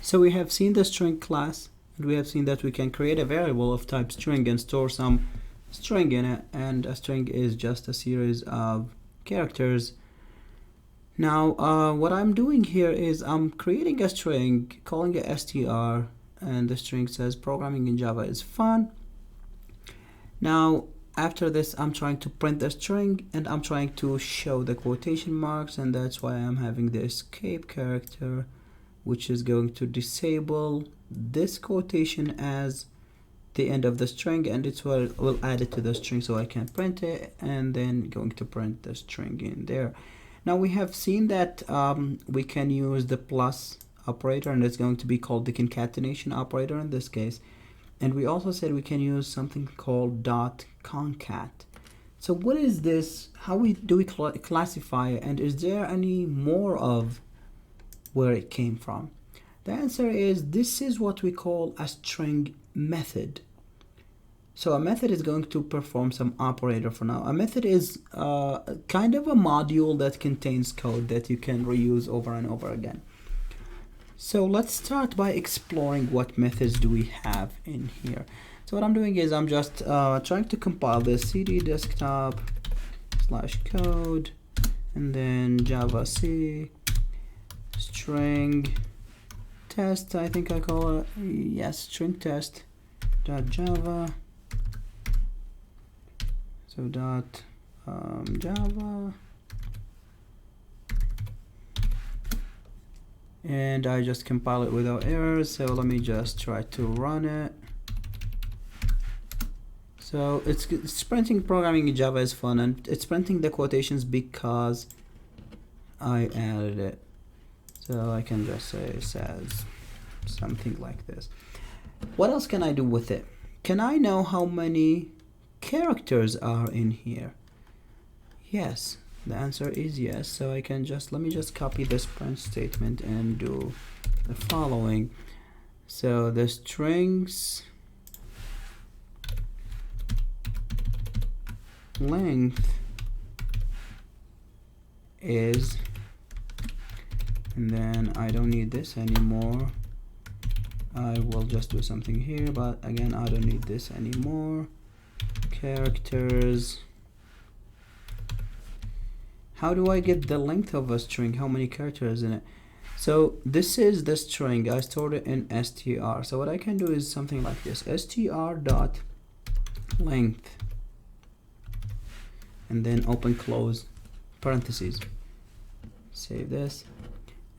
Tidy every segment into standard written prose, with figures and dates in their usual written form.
So we have seen the string class, and we have seen that we can create a variable of type string and store some string in it, and a string is just a series of characters. Now what I'm doing here is I'm creating a string, calling it str, and the string says programming in Java is fun. Now after this I'm trying to print the string, and I'm trying to show the quotation marks, and that's why I'm having the escape character, which is going to disable this quotation as the end of the string, and it will add it to the string so I can print it, and then going to print the string in there. Now we have seen that we can use the plus operator, and it's going to be called the concatenation operator in this case. And we also said we can use something called .concat. So what is this? How do we classify it? And is there any more of where it came from? The answer is this is what we call a string method. So a method is going to perform some operator for now. A method is kind of a module that contains code that you can reuse over and over again. So let's start by exploring what methods do we have in here. So what I'm doing is I'm just trying to compile this cd desktop/code, and then java c string test, I think I call it, yes, string test .java. So .java, and I just compile it without errors. So let me just try to run it. So it's printing programming in Java is fun, and it's printing the quotations because I added it. So I can just say it says something like this. What else can I do with it? Can I know how many characters are in here? Yes, the answer is yes. So I can just, let me just copy this print statement and do the following. So the strings length is, and then I don't need this anymore. I will just do something here, but again I don't need this anymore. Characters. How do I get the length of a string? How many characters in it? So this is the string. I stored it in str. So what I can do is something like this: str dot length, and then open close parentheses. Save this,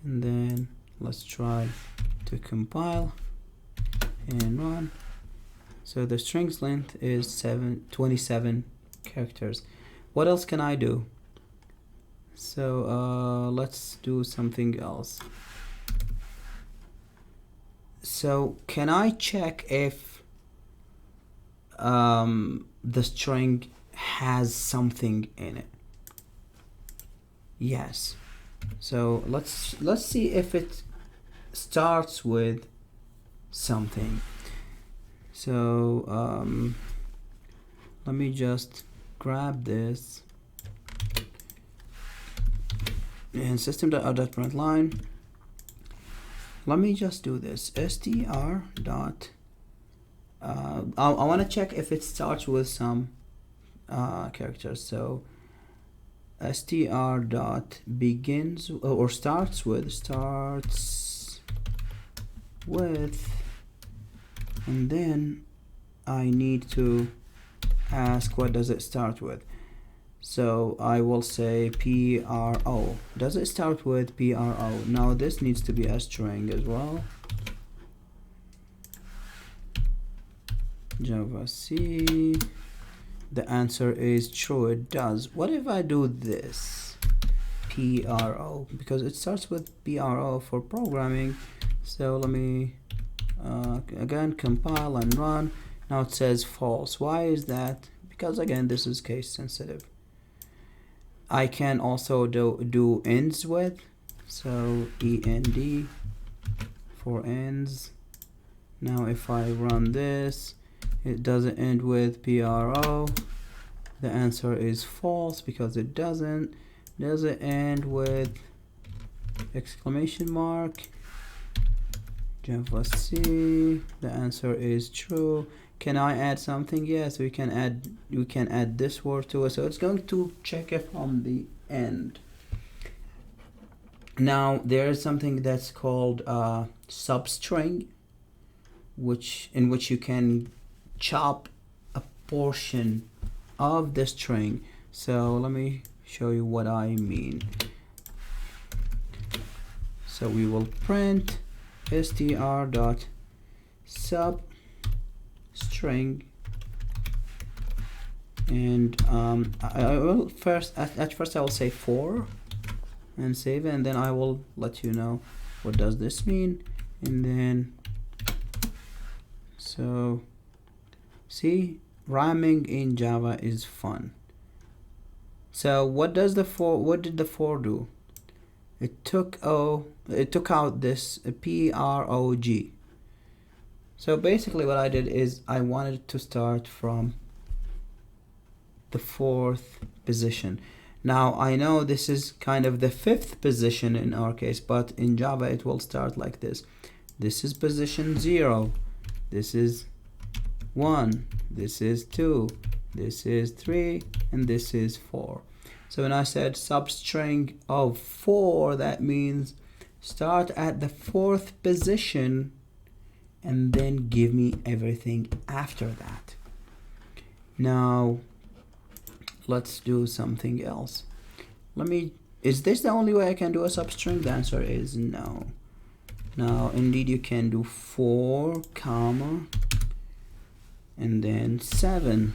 and then let's try to compile and run. So the string's length is 27 characters. What else can I do? So let's do something else. So can I check if the string has something in it? Yes. So let's see if it starts with something. So let me just grab this and system.out.println. Let me just do this. str dot I want to check if it starts with some characters. So str dot begins or starts with, and then I need to ask what does it start with. So I will say pro. Does it start with pro? Now this needs to be a string as well. Java C. The answer is true, it does. What if I do this? pro, because it starts with pro for programming. So let me again compile and run. Now it says false. Why is that? Because again this is case sensitive. I can also do ends with, so end for ends. Now if I run this, it doesn't end with pro. The answer is false because it doesn't. Does it end with exclamation mark? Java C. The answer is true. Can I add something? Yes, we can add this word to it. So it's going to check it from the end. Now there is something that's called substring, in which you can chop a portion of the string. So let me show you what I mean. So we will print str.substring, and I will first at first I will say 4 and save it, and then I will let you know what does this mean. And then, so see, rhyming in Java is fun. So what did the 4 do? It took out this prog. So basically what I did is I wanted to start from the 4th position. Now I know this is kind of the 5th position in our case, but in Java it will start like this. This is position 0, this is 1, this is 2, this is 3, and this is 4. So when I said substring of 4, that means start at the 4th position and then give me everything after that. Now let's do something else. Is this the only way I can do a substring? The answer is no. Now indeed you can do 4 comma and then 7.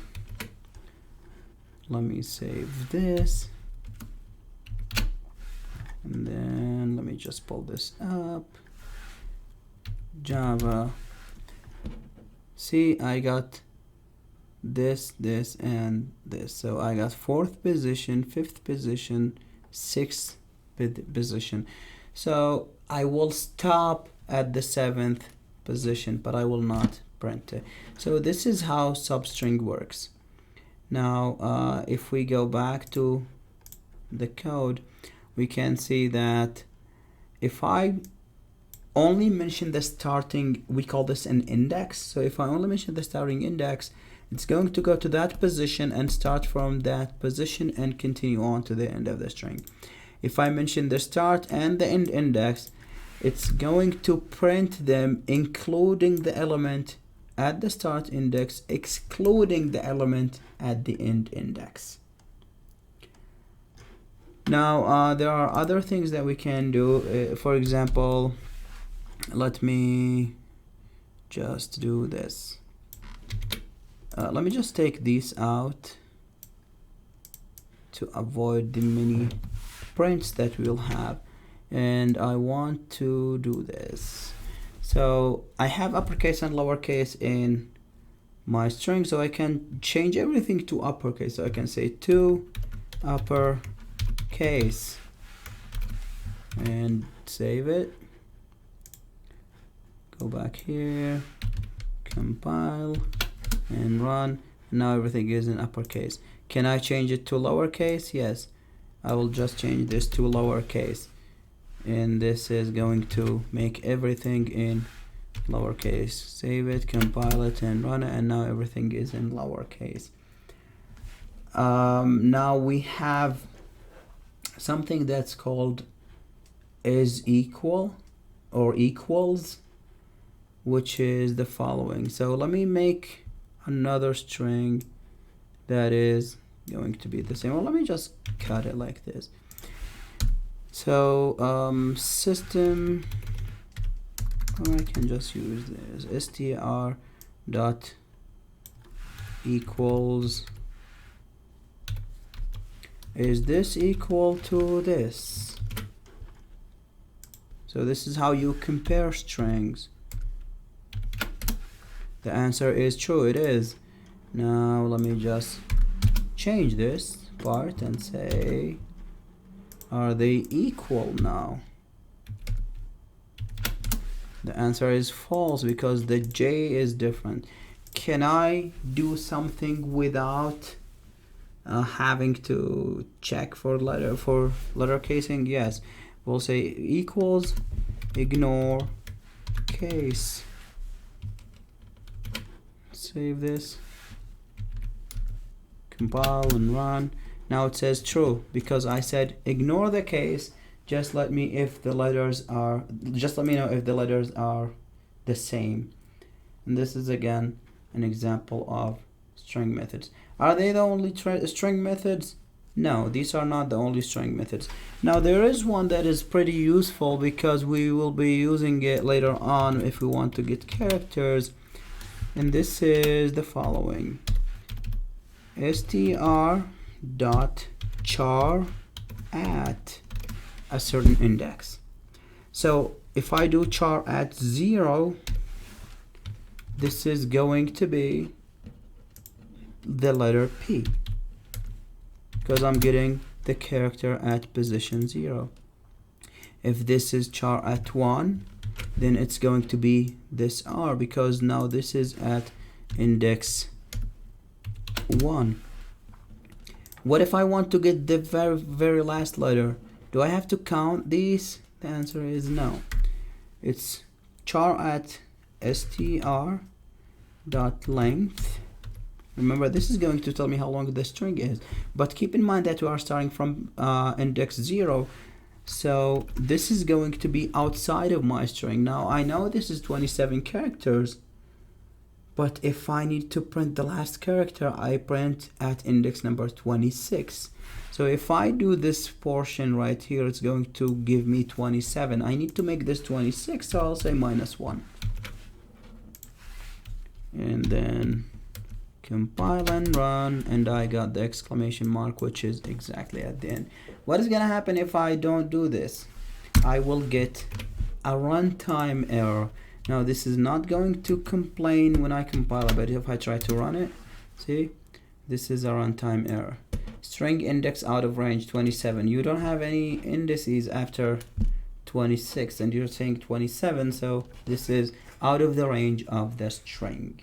Let me save this, and then let me just pull this up. Java. See, I got this, and this. So I got 4th position, 5th position, 6th position. So I will stop at the 7th position, but I will not print it. So this is how substring works. Now if we go back to the code, we can see that if I only mention the starting, we call this an index. So if I only mention the starting index, it's going to go to that position and start from that position and continue on to the end of the string. If I mention the start and the end index, it's going to print them including the element at the start index, excluding the element at the end index. Now there are other things that we can do. For example, let me just do this. Let me just take these out to avoid the many prints that we'll have, and I want to do this. So I have uppercase and lowercase in my string, so I can change everything to uppercase. So I can say to uppercase and save it. Go back here, compile and run. Now everything is in uppercase. Can I change it to lowercase? Yes, I will just change this to lowercase, and this is going to make everything in lowercase. Save it, compile it, and run it, and now everything is in lowercase. Now we have something that's called is equal or equals, which is the following. So let me make another string that is going to be the same. Well, let me just cut it like this. So system, or I can just use this str dot equals, is this equal to this? So this is how you compare strings. The answer is true, it is. Now let me just change this part and say, are they equal now? The answer is false because the J is different. Can I do something without having to check for letter casing? Yes. We'll say equals, ignore case. Save this, compile and run. Now it says true because I said ignore the case, just let me know if the letters are the same. And this is again an example of string methods. Are they the only string methods? No, these are not the only string methods. Now there is one that is pretty useful because we will be using it later on if we want to get characters, and this is the following: str.char at a certain index. So if I do char at 0, this is going to be the letter P because I'm getting the character at position 0. If this is char at 1, then it's going to be this R because now this is at index 1. What if I want to get the very last letter? Do I have to count these? The answer is no. It's char at str.length. Remember, this is going to tell me how long the string is, but keep in mind that we are starting from index 0, so this is going to be outside of my string. Now I know this is 27 characters, but if I need to print the last character, I print at index number 26. So if I do this portion right here, it's going to give me 27. I need to make this 26, so I'll say -1. And then compile and run, and I got the exclamation mark, which is exactly at the end. What is gonna happen if I don't do this? I will get a runtime error. Now this is not going to complain when I compile, but if I try to run it, see, this is a runtime error. String index out of range 27. You don't have any indices after 26, and you're saying 27, so this is out of the range of the string.